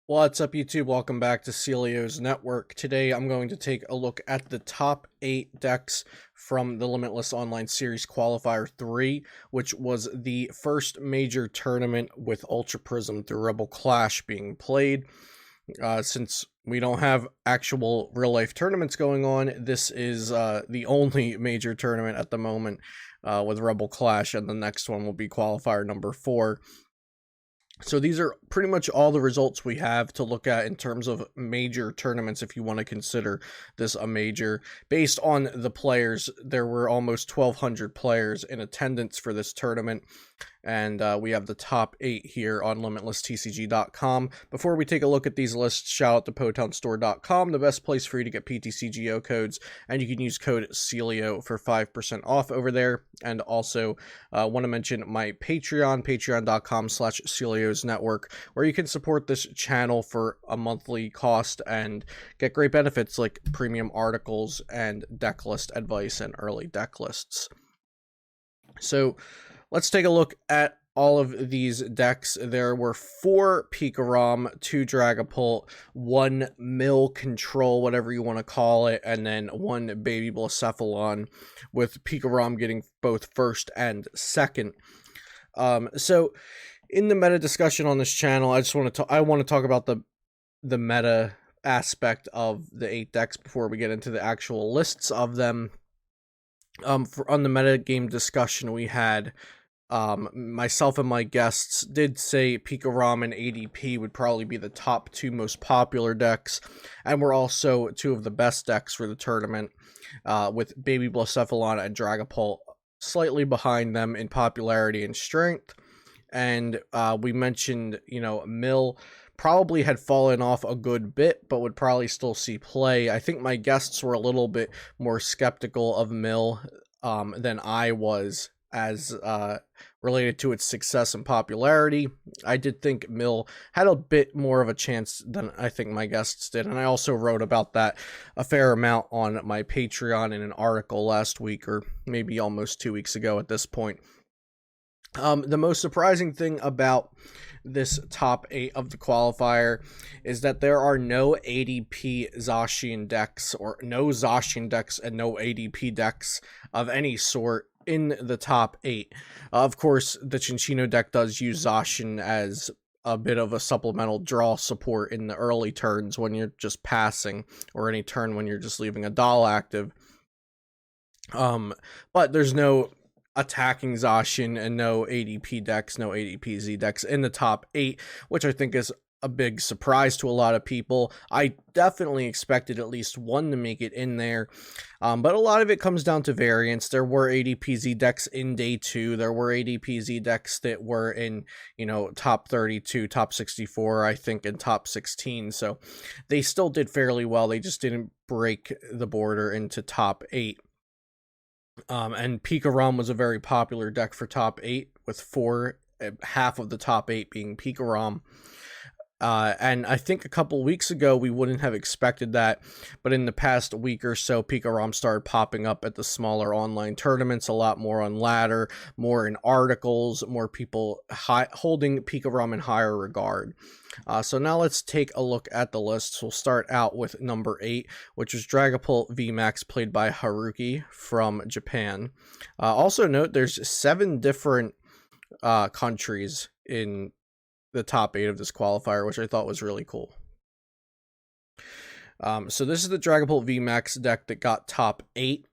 What's up, YouTube? Welcome back to Celio's Network. Today I'm going to take a look at the top 8 decks from the Limitless Online Series Qualifier 3, which was the first major tournament with Ultra Prism through Rebel Clash being played. Since we don't have actual real-life tournaments going on, this is the only major tournament at the moment with Rebel Clash, and the next one will be Qualifier number 4. So these are pretty much all the results we have to look at in terms of major tournaments, if you want to consider this a major. Based on the players, there were almost 1,200 players in attendance for this tournament, and we have the top 8 here on LimitlessTCG.com. Before we take a look at these lists, shout out to PotownStore.com, the best place for you to get ptcgo codes, and you can use code CELIO for 5% off over there. And also want to mention my Patreon, patreon.com/Celio's Network, where you can support this channel for a monthly cost and get great benefits like premium articles and deck list advice and early deck lists. So let's take a look at all of these decks. There were 4 Pikarom, 2 Dragapult, 1 Mill Control, whatever you want to call it, and then 1 Baby Blacephalon, with Pikarom getting both first and second. So in the meta discussion on this channel, I want to talk about the meta aspect of the 8 decks before we get into the actual lists of them. On the meta game discussion we had, myself and my guests did say Pikarom and ADP would probably be the top 2 most popular decks, and were also 2 of the best decks for the tournament, with Baby Blacephalon and Dragapult slightly behind them in popularity and strength. And we mentioned, Mill probably had fallen off a good bit, but would probably still see play. I think my guests were a little bit more skeptical of Mill than I was, as related to its success and popularity. I did think Mill had a bit more of a chance than I think my guests did, and I also wrote about that a fair amount on my Patreon in an article last week, or maybe almost 2 weeks ago at this point. The most surprising thing about this top 8 of the qualifier is that there are no ADP Zacian decks, or no Zacian decks and no ADP decks of any sort in the top 8. Of course, the Chinchino deck does use Zacian as a bit of a supplemental draw support in the early turns when you're just passing, or any turn when you're just leaving a doll active. But there's no attacking Zacian and no ADP decks, no ADPZ decks in the top 8, which I think is a big surprise to a lot of people. I definitely expected at least 1 to make it in there, but a lot of it comes down to variance. There were ADPZ decks in day 2. There were ADPZ decks that were in, top 32, top 64, I think, and top 16. So they still did fairly well. They just didn't break the border into top 8. And Pikarom was a very popular deck for top 8, with half of the top 8 being Pikarom. And I think a couple weeks ago we wouldn't have expected that, but in the past week or so, Pikarom started popping up at the smaller online tournaments, a lot more on ladder, more in articles, more people holding Pikarom in higher regard. So now let's take a look at the lists. We'll start out with number 8, which is Dragapult VMAX, played by Haruki from Japan. Also note there's 7 different countries in the top 8 of this qualifier, which I thought was really cool. So this is the Dragapult VMAX deck that got top 8.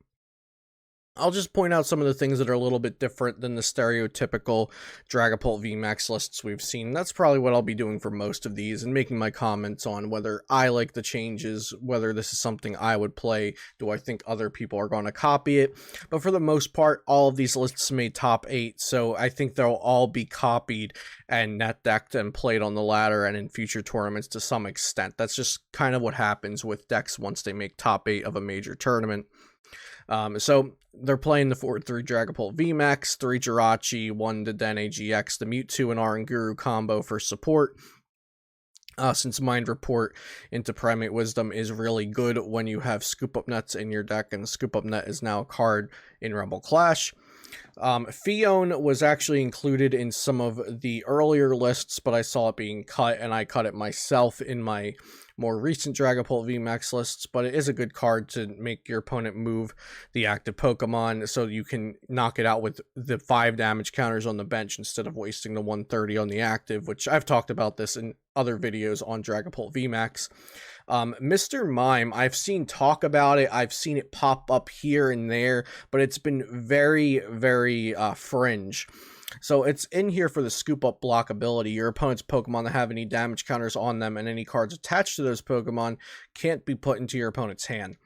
I'll just point out some of the things that are a little bit different than the stereotypical Dragapult VMAX lists we've seen. That's probably what I'll be doing for most of these, and making my comments on whether I like the changes, whether this is something I would play, do I think other people are going to copy it. But for the most part, all of these lists made top 8, so I think they'll all be copied and net decked and played on the ladder and in future tournaments to some extent. That's just kind of what happens with decks once they make top 8 of a major tournament. So they're playing the 4-3 Dragapult VMAX, 3 Jirachi, 1 Dedenne GX, the Mewtwo and Oranguru combo for support. Since Mind Report into Primate Wisdom is really good when you have Scoop Up Nets in your deck, and Scoop Up Net is now a card in Rebel Clash. Fion was actually included in some of the earlier lists, but I saw it being cut, and I cut it myself in my more recent Dragapult VMAX lists, but it is a good card to make your opponent move the active Pokemon so you can knock it out with the 5 damage counters on the bench instead of wasting the 130 on the active, which I've talked about this in other videos on Dragapult VMAX. Mr. Mime, I've seen talk about it, I've seen it pop up here and there, but it's been very, very fringe. So it's in here for the scoop up block ability. Your opponent's Pokemon that have any damage counters on them and any cards attached to those Pokemon can't be put into your opponent's hand.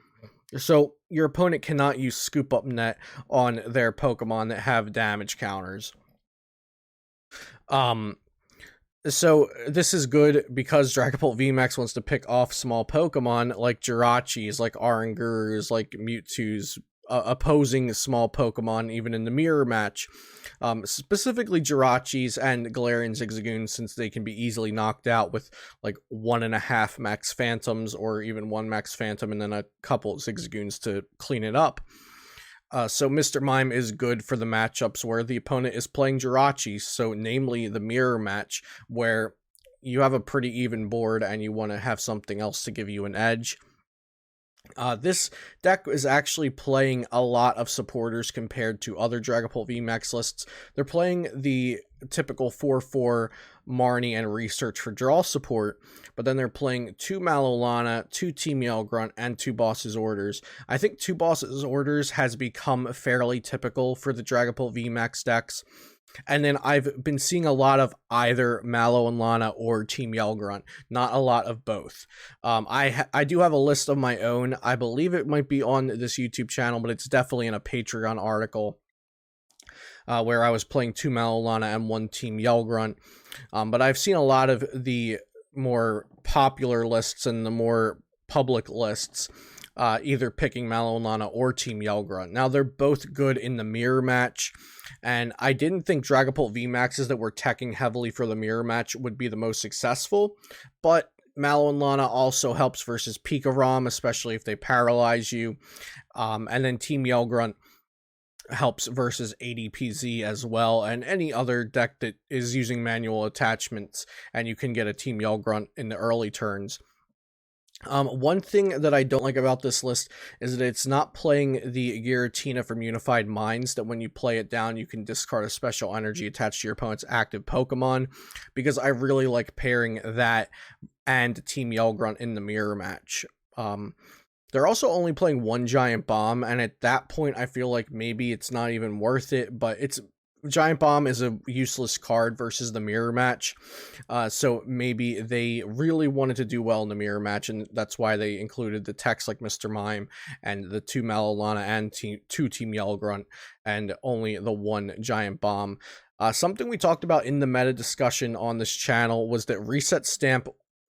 So your opponent cannot use scoop up net on their Pokemon that have damage counters. So this is good because Dragapult VMAX wants to pick off small Pokemon like Jirachis, like Orangurus, like Mewtwo's, opposing small Pokemon even in the mirror match. Specifically Jirachis and Galarian Zigzagoons, since they can be easily knocked out with like 1.5 max Phantoms or even 1 max Phantom and then a couple Zigzagoons to clean it up. So Mr. Mime is good for the matchups where the opponent is playing Jirachi, so namely the mirror match, where you have a pretty even board and you want to have something else to give you an edge. This deck is actually playing a lot of supporters compared to other Dragapult VMAX lists. They're playing the typical 4/4 Marnie and Research for draw support, but then they're playing 2 Malolana, 2 Team Yell Grunt, and 2 Boss's Orders. I think 2 Boss's Orders has become fairly typical for the Dragapult VMAX decks. And then I've been seeing a lot of either Mallow and Lana or Team Yell Grunt, not a lot of both. I do have a list of my own. I believe it might be on this YouTube channel, but it's definitely in a Patreon article where I was playing 2 Mallow Lana and 1 Team Yell Grunt. But I've seen a lot of the more popular lists and the more public lists either picking Mallow and Lana or Team Yell Grunt. Now, they're both good in the mirror match, and I didn't think Dragapult VMAXs that were teching heavily for the mirror match would be the most successful, but Mallow and Lana also helps versus Pikarom, especially if they paralyze you, and then Team Yell Grunt helps versus adpz as well, and any other deck that is using manual attachments, and you can get a Team Yell Grunt in the early turns. One thing that I don't like about this list is that it's not playing the Giratina from Unified Minds, that when you play it down, you can discard a special energy attached to your opponent's active Pokemon, because I really like pairing that and Team Yell Grunt in the mirror match. They're also only playing 1 Giant Bomb, and at that point, I feel like maybe it's not even worth it, but Giant Bomb is a useless card versus the mirror match, so maybe they really wanted to do well in the mirror match, and that's why they included the text like Mr. Mime and the 2 Malolana and 2 Team Yell Grunt, and only the 1 Giant Bomb. Something we talked about in the meta discussion on this channel was that Reset Stamp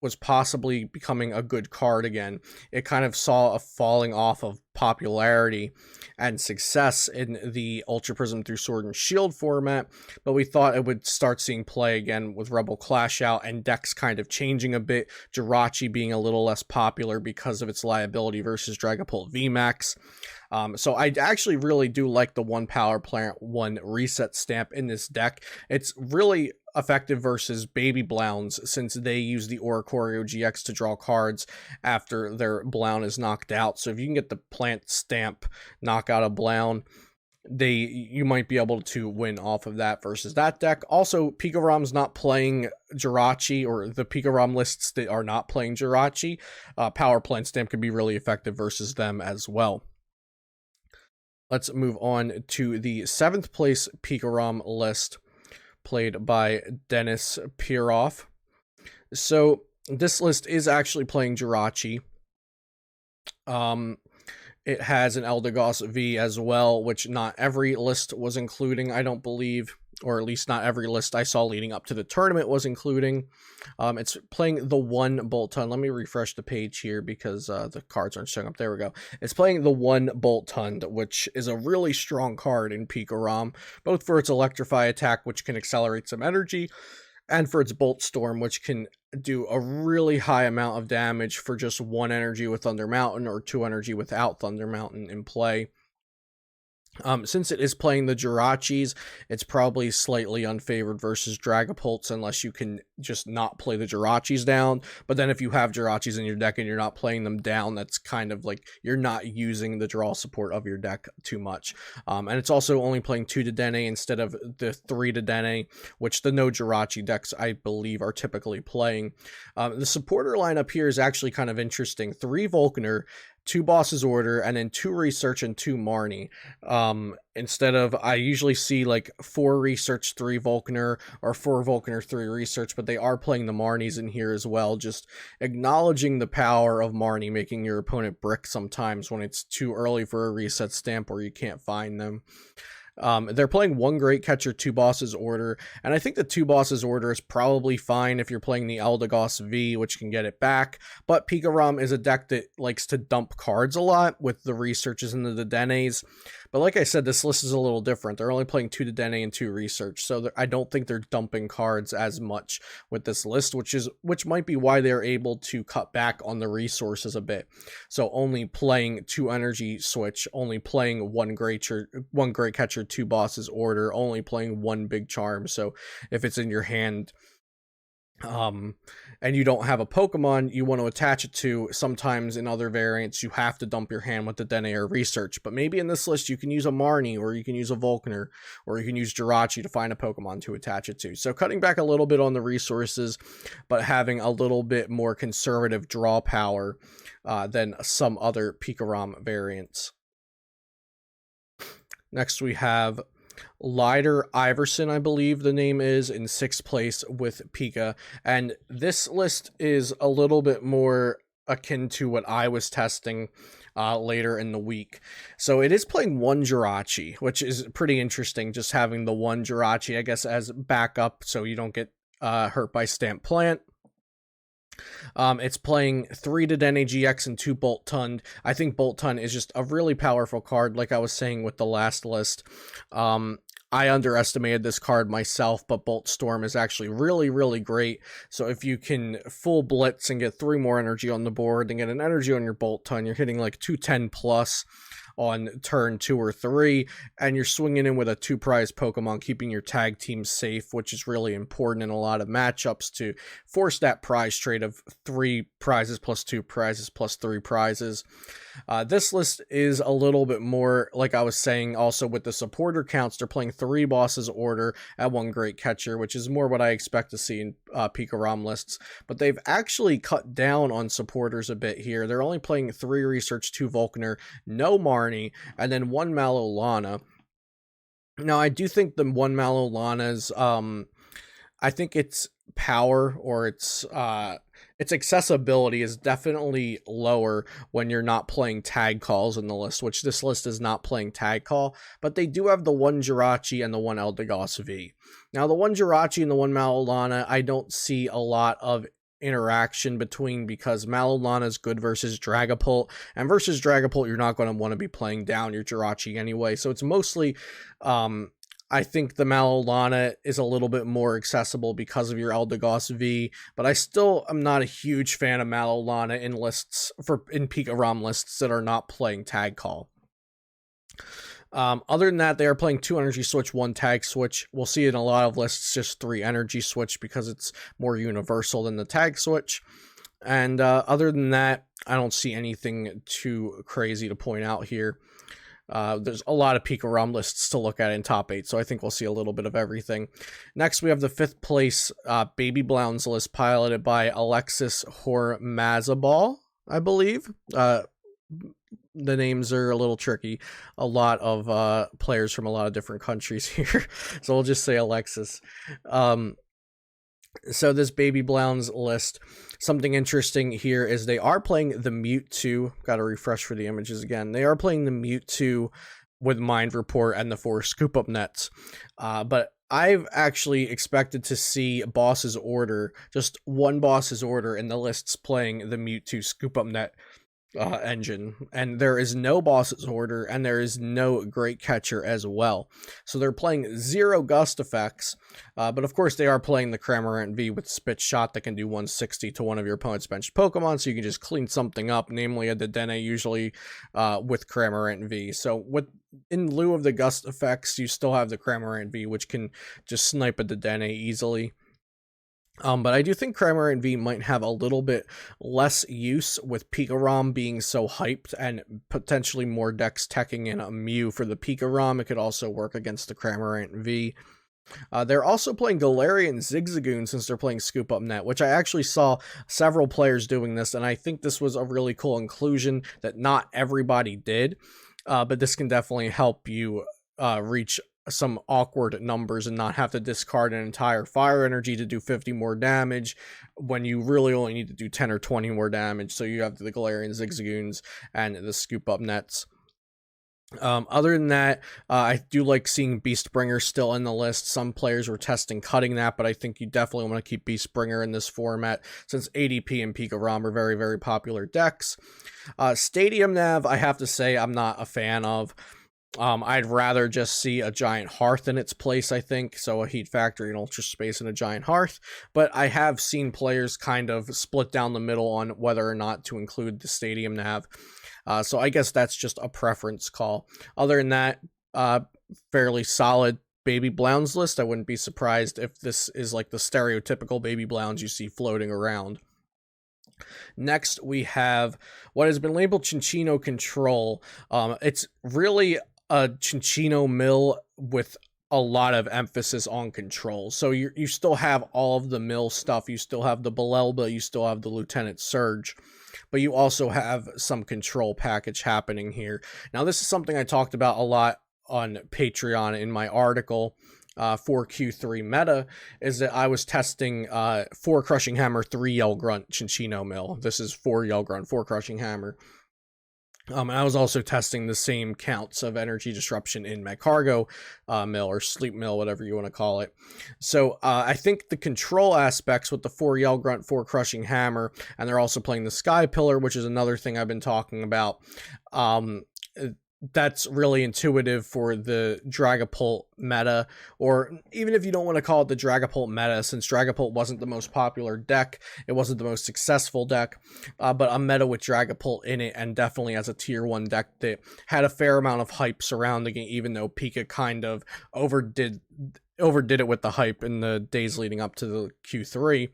was possibly becoming a good card again. It kind of saw a falling off of popularity and success in the Ultra Prism through Sword and Shield format, but we thought it would start seeing play again with Rebel Clash out and decks kind of changing a bit, Jirachi being a little less popular because of its liability versus Dragapult VMAX. So I actually really do like the 1 Power Plant 1 Reset Stamp in this deck. It's really effective versus Baby Blounds, since they use the Oricorio GX to draw cards after their Blound is knocked out. So if you can get the Plant Stamp knock out a Blound, you might be able to win off of that versus that deck. Also, Picarom's not playing Jirachi, or the Picarom lists that are not playing Jirachi. Power Plant Stamp can be really effective versus them as well. Let's move on to the 7th place Picarom list, played by Dennis Piroff. So this list is actually playing Jirachi. It has an Eldegoss V as well, which not every list was including, I don't believe, or at least not every list I saw leading up to the tournament was including. It's playing the 1 Boltund. Let me refresh the page here because the cards aren't showing up. There we go. It's playing the 1 Boltund, which is a really strong card in Picarom, both for its Electrify attack, which can accelerate some energy, and for its Bolt Storm, which can do a really high amount of damage for just 1 energy with Thunder Mountain or 2 energy without Thunder Mountain in play. Since it is playing the Jirachis, it's probably slightly unfavored versus Dragapults unless you can just not play the Jirachis down. But then if you have Jirachis in your deck and you're not playing them down, that's kind of like you're not using the draw support of your deck too much. And it's also only playing 2 Dedenne instead of the 3 Dedenne, which the no Jirachi decks, I believe, are typically playing. The supporter lineup here is actually kind of interesting. 3 Volkner, 2 Boss's Order, and then 2 Research and 2 Marnie. Instead of, I usually see like 4 Research, 3 Volkner, or 4 Volkner, 3 Research, but they are playing the Marnies in here as well, just acknowledging the power of Marnie, making your opponent brick sometimes when it's too early for a reset stamp or you can't find them. They're playing 1 Great Catcher, 2 Boss's Order, and I think the 2 Boss's Order is probably fine if you're playing the Eldegoss V, which can get it back, but Pikarom is a deck that likes to dump cards a lot with the Researches and the Dedennes. But like I said, this list is a little different. They're only playing 2 Dedenne and 2 Research, so I don't think they're dumping cards as much with this list, which might be why they're able to cut back on the resources a bit. So only playing 2 Energy Switch, only playing 1 Great Catcher, 2 Boss's Order, only playing 1 Big Charm. So if it's in your hand, and you don't have a Pokemon you want to attach it to, sometimes in other variants you have to dump your hand with the Dene or Research, but maybe in this list you can use a Marnie, or you can use a Volkner, or you can use Jirachi to find a Pokemon to attach it to. So cutting back a little bit on the resources, but having a little bit more conservative draw power than some other Pikarom variants. Next we have Lider Iverson, I believe the name is, in 6th place with Pika, and this list is a little bit more akin to what I was testing later in the week. So it is playing 1 Jirachi, which is pretty interesting, just having the 1 Jirachi, I guess, as backup so you don't get hurt by Stamp Plant. It's playing 3 Dedenne GX and 2 Boltund. I think Boltund is just a really powerful card, like I was saying with the last list. I underestimated this card myself, but Bolt Storm is actually really, really great. So if you can full blitz and get 3 more energy on the board and get an energy on your Boltund, you're hitting like 210 plus on turn 2 or 3, and you're swinging in with a 2 prize Pokemon, keeping your tag team safe, which is really important in a lot of matchups to force that prize trade of 3 prizes plus 2 prizes plus 3 prizes. This list is a little bit more, like I was saying, also with the supporter counts, they're playing 3 Boss's Order at 1 Great Catcher, which is more what I expect to see in Pikarom lists, but they've actually cut down on supporters a bit here. They're only playing 3 Research, 2 Volkner, no Marnie, and then 1 Malolana. Now, I do think the 1 Malolana's, I think its power or its accessibility is definitely lower when you're not playing tag calls in the list, which this list is not playing tag call, but they do have the 1 Jirachi and the 1 Eldegoss V. Now, the 1 Jirachi and the 1 Malolana, I don't see a lot of interaction between, because Malolana is good versus Dragapult, and versus Dragapult you're not going to want to be playing down your Jirachi anyway, so it's mostly I think the Malolana is a little bit more accessible because of your Eldegoss V, but I still am not a huge fan of Malolana in lists in Pikarom lists that are not playing tag call. Other than that, they are playing 2 Energy Switch, 1 Tag Switch. We'll see in a lot of lists just 3 Energy Switch because it's more universal than the Tag Switch. And other than that, I don't see anything too crazy to point out here. There's a lot of Pikarom lists to look at in top 8, so I think we'll see a little bit of everything. Next, we have the 5th place Baby Blounds list piloted by Alexis Hormazabal, I believe. The names are a little tricky. A lot of players from a lot of different countries here, so we'll just say Alexis. So this Baby Blounds list, something interesting here is they are playing the Mewtwo. Got to refresh for the images again. They are playing the Mewtwo with Mind Report and the 4 Scoop Up Nets. But I've actually expected to see Boss's Order, just 1 Boss's Order in the lists playing the Mewtwo Scoop Up Net engine, and there is no boss's order, and there is no great catcher as well. So they're playing 0 gust effects, but of course they are playing the Cramorant V with spit shot that can do 160 to one of your opponent's benched Pokemon, so you can just clean something up, namely a Dedenne, usually with Cramorant V. So in lieu of the gust effects, you still have the Cramorant V, which can just snipe a Dedenne easily. But I do think Cramorant V might have a little bit less use with Pikarom being so hyped, and potentially more decks teching in a Mew for the Pikarom. It could also work against the Cramorant V. They're also playing Galarian Zigzagoon since they're playing Scoop Up Net, which I actually saw several players doing this, and I think this was a really cool inclusion that not everybody did. But this can definitely help you reach some awkward numbers and not have to discard an entire fire energy to do 50 more damage when you really only need to do 10 or 20 more damage. So you have the Galarian Zigzagoons and the Scoop Up Nets. Other than that, I do like seeing Beastbringer still in the list. Some players were testing cutting that, but I think you definitely want to keep Beastbringer in this format since ADP and Pikarom are very, very popular decks. Stadium Nav, I have to say I'm not a fan of. I'd rather just see a Giant Hearth in its place, I think. So a Heat Factory, an Ultra Space, and a Giant Hearth. But I have seen players kind of split down the middle on whether or not to include the Stadium Nav. So I guess that's just a preference call. Other than that, fairly solid Baby Blounds list. I wouldn't be surprised if this is like the stereotypical Baby Blounds you see floating around. Next, we have what has been labeled Cinccino Control. It's really a Cinccino mill with a lot of emphasis on control. So you still have all of the mill stuff. You still have the Belelba. You still have the Lieutenant Surge. But you also have some control package happening here. Now, this is something I talked about a lot on Patreon in my article for Q3 meta, is that I was testing 4 Crushing Hammer, 3 Yell Grunt Cinccino mill. This is 4 Yell Grunt, 4 Crushing Hammer. And I was also testing the same counts of energy disruption in Magcargo mill, or sleep mill, whatever you want to call it. So I think the control aspects with the 4 Yell Grunt, 4 Crushing Hammer, and they're also playing the Sky Pillar, which is another thing I've been talking about. That's really intuitive for the Dragapult meta, or even if you don't want to call it the Dragapult meta, since Dragapult wasn't the most popular deck, it wasn't the most successful deck, but a meta with Dragapult in it, and definitely as a tier 1 deck that had a fair amount of hype surrounding it, even though Pika kind of overdid it with the hype in the days leading up to the Q3.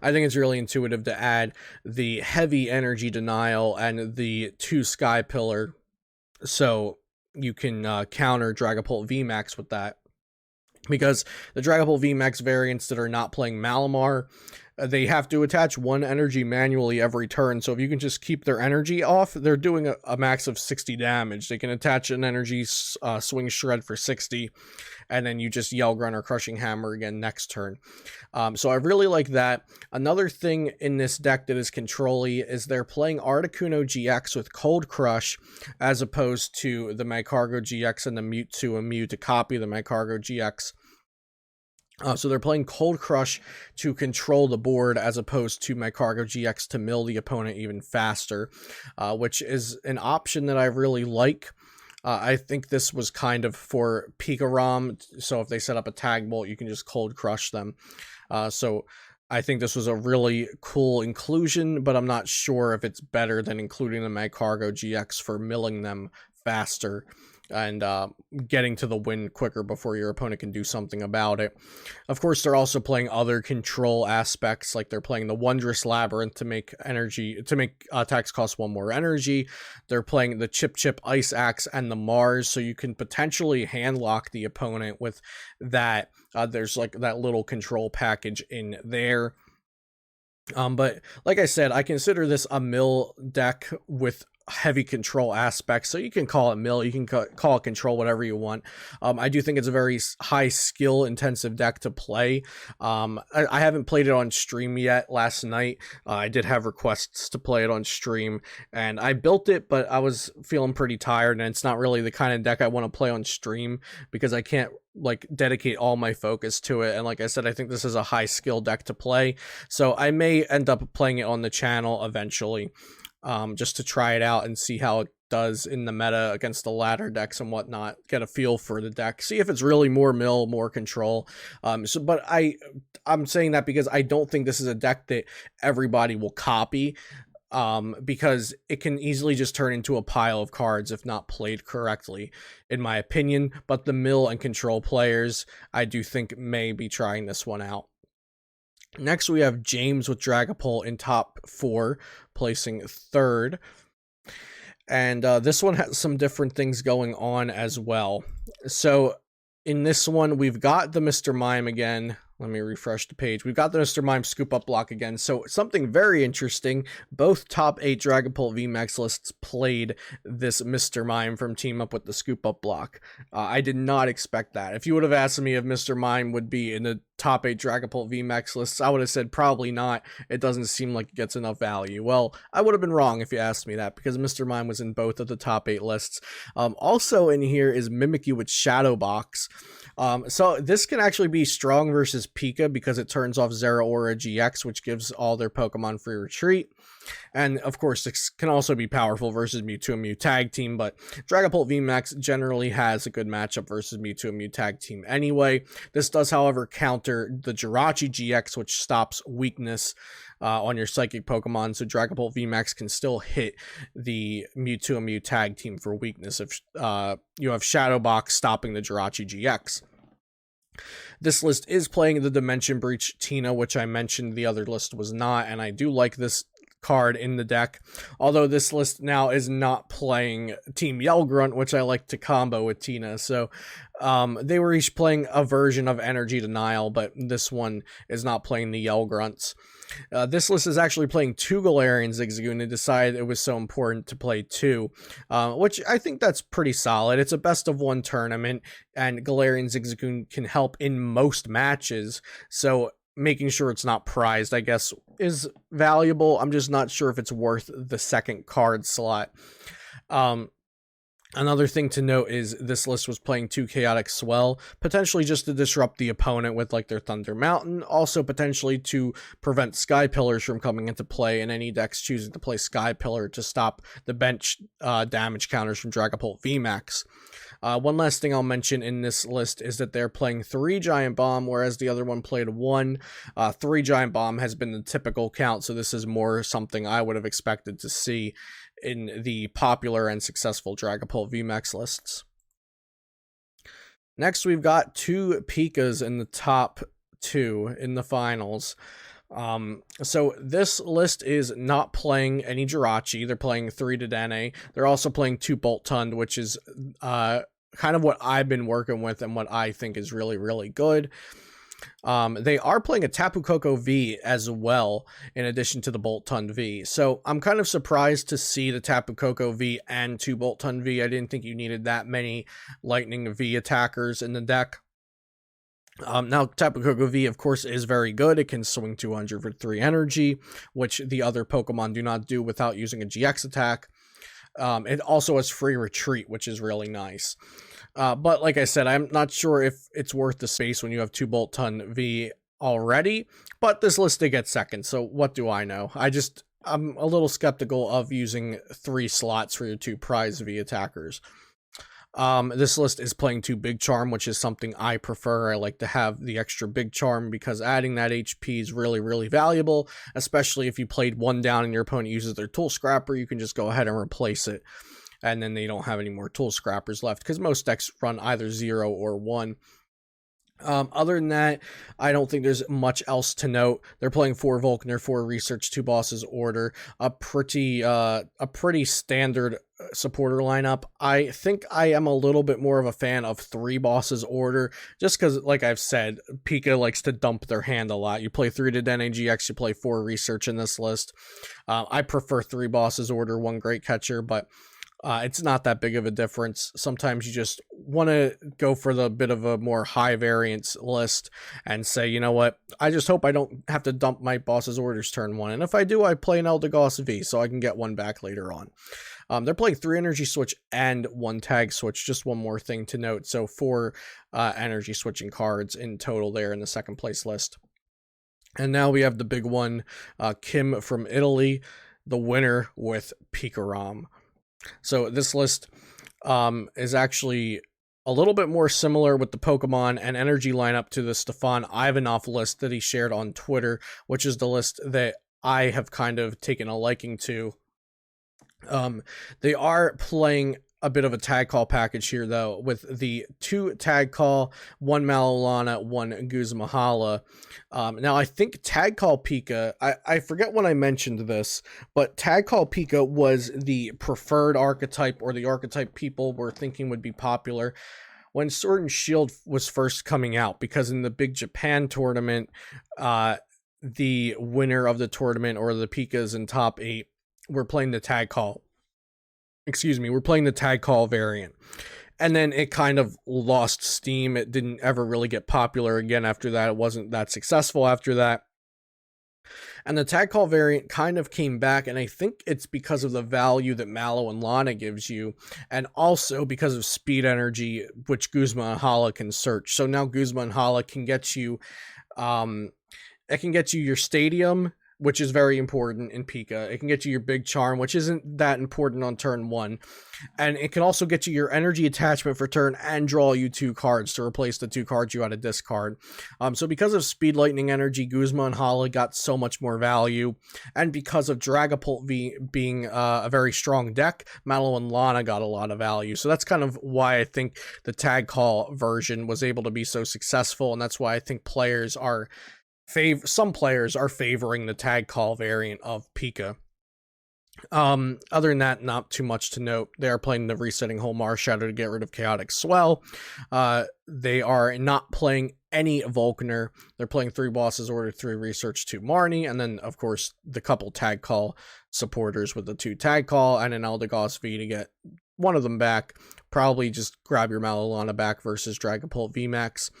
I think it's really intuitive to add the heavy energy denial and the 2 Sky Pillar, so you can counter Dragapult VMAX with that. Because the Dragapult VMAX variants that are not playing Malamar, they have to attach 1 energy manually every turn. So if you can just keep their energy off, they're doing a max of 60 damage. They can attach an energy Swing Shred for 60, and then you just Yell Grunt or Crushing Hammer again next turn. So I really like that. Another thing in this deck that is control-y is they're playing Articuno GX with Cold Crush, as opposed to the Magcargo GX and the Mewtwo and Mew to copy the Magcargo GX. So they're playing Cold Crush to control the board, as opposed to Magcargo GX to mill the opponent even faster, which is an option that I really like. I think this was kind of for Pikarom, so if they set up a Tag Bolt, you can just Cold Crush them. So I think this was a really cool inclusion, but I'm not sure if it's better than including the Magcargo GX for milling them faster and getting to the win quicker before your opponent can do something about it. Of course, they're also playing other control aspects, like they're playing the Wondrous Labyrinth to make attacks cost 1 more energy. They're playing the Chip Ice Axe and the Mars, so you can potentially handlock the opponent with that. There's like that little control package in there. But like I said, I consider this a mill deck with heavy control aspects, so you can call it mill, you can call it control, whatever you want. I do think it's a very high skill intensive deck to play. I haven't played it on stream yet. Last night I did have requests to play it on stream, and I built it, but I was feeling pretty tired, and it's not really the kind of deck I want to play on stream because I can't like dedicate all my focus to it. And like I said, I think this is a high skill deck to play, so I may end up playing it on the channel eventually. just to try it out and see how it does in the meta against the ladder decks and whatnot. Get a feel for the deck, see if it's really more mill, more control. But I'm saying that because I don't think this is a deck that everybody will copy, because it can easily just turn into a pile of cards if not played correctly, in my opinion. But the mill and control players, I do think, may be trying this one out. Next, we have James with Dragapult in top 4, placing 3rd. And this one has some different things going on as well. So in this one, we've got the Mr. Mime again. Let me refresh the page. We've got the Mr. Mime scoop up block again. So something very interesting. Both top 8 Dragapult VMAX lists played this Mr. Mime from Team Up with the scoop up block. I did not expect that. If you would have asked me if Mr. Mime would be in the top 8 Dragapult VMAX lists, I would have said probably not. It doesn't seem like it gets enough value. Well, I would have been wrong if you asked me that, because Mr. Mime was in both of the top 8 lists. Also in here is Mimikyu with Shadowbox. So this can actually be strong versus Pika because it turns off Zeraora GX, which gives all their Pokemon free retreat. And of course, this can also be powerful versus Mewtwo and Mew tag team, but Dragapult VMAX generally has a good matchup versus Mewtwo and Mew tag team anyway. This does, however, counter the Jirachi GX, which stops weakness on your psychic Pokemon, so Dragapult VMAX can still hit the Mewtwo and Mew tag team for weakness if you have Shadowbox stopping the Jirachi GX. This list is playing the Dimension Breach Tina, which I mentioned the other list was not, and I do like this card in the deck, although this list now is not playing Team Yell Grunt, which I like to combo with Tina. So they were each playing a version of Energy Denial, but this one is not playing the Yell Grunts. This list is actually playing 2 Galarian Zigzagoon and decided it was so important to play 2, which I think that's pretty solid. It's a best of 1 tournament, and Galarian Zigzagoon can help in most matches, so making sure it's not prized, I guess, is valuable. I'm just not sure if it's worth the second card slot. Another thing to note is this list was playing 2 Chaotic Swell, potentially just to disrupt the opponent with like their Thunder Mountain, also potentially to prevent Sky Pillars from coming into play, and any decks choosing to play Sky Pillar to stop the bench damage counters from Dragapult VMAX. One last thing I'll mention in this list is that they're playing 3 Giant Bomb, whereas the other one played 1. 3 Giant Bomb has been the typical count, so this is more something I would have expected to see in the popular and successful Dragapult VMAX lists. Next, we've got 2 Pikas in the top 2 in the finals. So this list is not playing any Jirachi. They're playing 3 Dedenne. They're also playing 2 Boltund, which is kind of what I've been working with and what I think is really, really good. They are playing a Tapu Koko V as well, in addition to the Boltund V. So I'm kind of surprised to see the Tapu Koko V and 2 Boltund V. I didn't think you needed that many Lightning V attackers in the deck. Now, Tapu Koko V, of course, is very good. It can swing 200 for 3 energy, which the other Pokemon do not do without using a GX attack. It also has free retreat, which is really nice. But like I said, I'm not sure if it's worth the space when you have 2 Boltund V already, but this list did get second, so what do I know? I'm a little skeptical of using 3 slots for your 2 prize V attackers. This list is playing 2 Big Charm, which is something I prefer. I like to have the extra Big Charm because adding that HP is really, really valuable, especially if you played 1 down and your opponent uses their Tool Scrapper. You can just go ahead and replace it, and then they don't have any more Tool Scrappers left, because most decks run either 0 or 1. Other than that, I don't think there's much else to note. They're playing 4 Volkner, 4 Research, 2 Bosses Order, a pretty standard supporter lineup. I think I am a little bit more of a fan of 3 Bosses Order, just because, like I've said, Pika likes to dump their hand a lot. You play 3 Dedenne GX, you play 4 Research in this list. I prefer 3 Bosses Order, 1 Great Catcher, but it's not that big of a difference. Sometimes you just want to go for the bit of a more high variance list and say, you know what, I just hope I don't have to dump my Boss's Orders turn 1. And if I do, I play an Eldegoss V so I can get 1 back later on. They're playing 3 Energy Switch and 1 Tag Switch. Just one more thing to note. So 4 energy switching cards in total there in the second place list. And now we have the big one, Kim from Italy. the winner with Pikarom. So this list is actually a little bit more similar with the Pokemon and energy lineup to the Stefan Ivanov list that he shared on Twitter, which is the list that I have kind of taken a liking to. They are playing a bit of a tag call package here, though, with the 2 tag call, 1 Malolana, 1 Guzmahala. Now, I think tag call Pika, I forget when I mentioned this, but tag call Pika was the preferred archetype, or the archetype people were thinking would be popular when Sword and Shield was first coming out, because in the Big Japan tournament, the winner of the tournament, or the Pikas in top 8, were playing the tag call. We're playing the tag call variant. And then it kind of lost steam. It didn't ever really get popular again after that. It wasn't that successful after that. And the tag call variant kind of came back, and I think it's because of the value that Mallow and Lana gives you, and also because of speed energy, which Guzma and Hala can search. So now Guzma and Hala can get you, it can get you your stadium, which is very important in Pika. It can get you your big charm, which isn't that important on turn 1. And it can also get you your energy attachment for turn and draw you 2 cards to replace the 2 cards you had to discard. So because of Speed Lightning Energy, Guzma and Hala got so much more value. And because of Dragapult being a very strong deck, Mallow and Lana got a lot of value. So that's kind of why I think the tag call version was able to be so successful. And that's why I think some players are favoring the tag call variant of Pika. Other than that, not too much to note. They are playing the Resetting Whole Mars Shadow to get rid of Chaotic Swell. They are not playing any Volkner. They're playing 3 Bosses, Order 3, Research 2 Marnie, and then, of course, the couple tag call supporters with the 2 tag call and an Eldegoss V to get one of them back. Probably just grab your Malolana back versus Dragapult VMAX.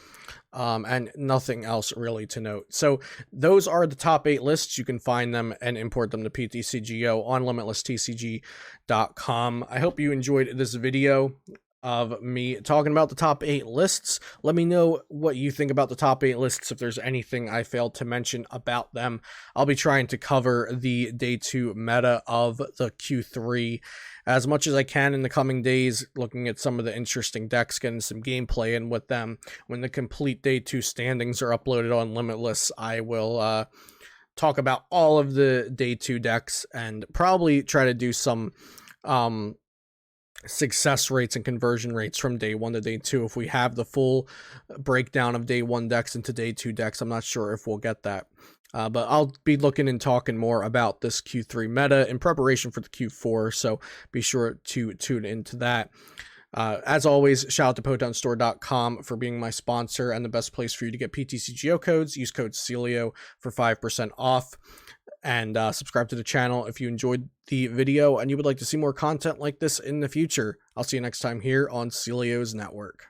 And nothing else really to note. So those are the top 8 lists. You can find them and import them to ptcgo on limitlesstcg.com. I hope you enjoyed this video of me talking about the top 8 lists. Let me know what you think about the top 8 lists, if there's anything I failed to mention about them. I'll be trying to cover the day 2 meta of the Q3 as much as I can in the coming days, looking at some of the interesting decks, getting some gameplay in with them. When the complete day 2 standings are uploaded on Limitless, I will talk about all of the day 2 decks and probably try to do some success rates and conversion rates from day 1 to day 2. If we have the full breakdown of day 1 decks into day 2 decks, I'm not sure if we'll get that. But I'll be looking and talking more about this Q3 meta in preparation for the Q4, so be sure to tune into that. As always, shout out to PotonStore.com for being my sponsor and the best place for you to get PTCGO codes. Use code Celio for 5% off. And subscribe to the channel if you enjoyed the video and you would like to see more content like this in the future. I'll see you next time here on Celio's Network.